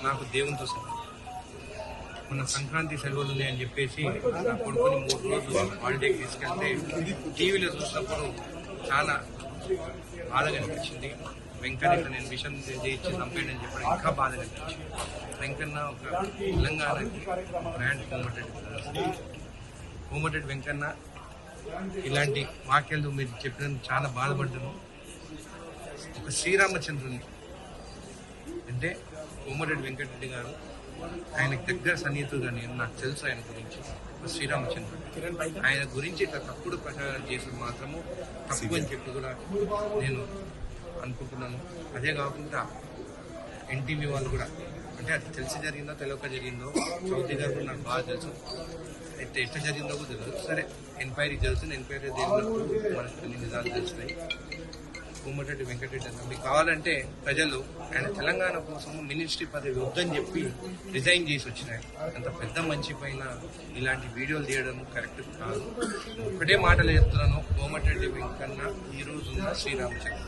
నాకు దేవునితో సమానం. మన సంక్రాంతి సెలవులు ఉన్నాయని చెప్పేసి నా కొడుకుని 3 రోజులు హాలిడేకి తీసుకెళ్తే టీవీలో చూసినప్పుడు చాలా బాధగా అనిపించింది. వెంకన్న నేను విషయం చేయించి చంపేయడని చెప్పడం ఇంకా బాధగా అనిపించింది. వెంకన్న ఒక తెలంగాణకి బ్రాండ్ కోమటిరెడ్డి వెంకన్న ఇలాంటి వాక్యాలు మీరు చెప్పినందుకు చాలా బాధపడ్డాను. ఒక శ్రీరామచంద్రుని అంటే కోమటిరెడ్డి వెంకటరెడ్డి గారు ఆయనకు దగ్గర సన్నిహితుడుగా నాకు తెలుసు. ఆయన గురించి శ్రీరామచంద్రుడు ఆయన గురించి ఇట్లా తప్పుడు ప్రచారం చేసి మాత్రము తప్పు అని చెప్పి కూడా నేను అనుకుంటున్నాను. అదే కాకుండా ఎన్టీవీ వాళ్ళు కూడా అంటే అది తెలిసి జరిగిందో తెలియక జరిగిందో చౌదరి గారు కూడా నాకు బాగా తెలుసు. అయితే ఎట్లా జరిగిందో కూడా తెలియదు. సరే ఎంక్వైరీ జరుగుతుంది. ఎంక్వైరీ జరిగినప్పుడు మనకు కొన్ని నిజాలు తెలుస్తున్నాయి. కోమటిరెడ్డి వెంకటరెడ్డి అన్న మీకు కావాలంటే ప్రజలు ఆయన తెలంగాణ కోసం మినిస్ట్రీ పదవి వద్దని చెప్పి రిజైన్ చేసి వచ్చినాయి. అంత పెద్ద మంచి పైన ఇలాంటి వీడియోలు తీయడం కరెక్ట్ కాదు. ఒకటే మాటలు చెప్తున్నాను, కోమటిరెడ్డి వెంకన్న ఈ రోజున్న శ్రీరామచంద్ర.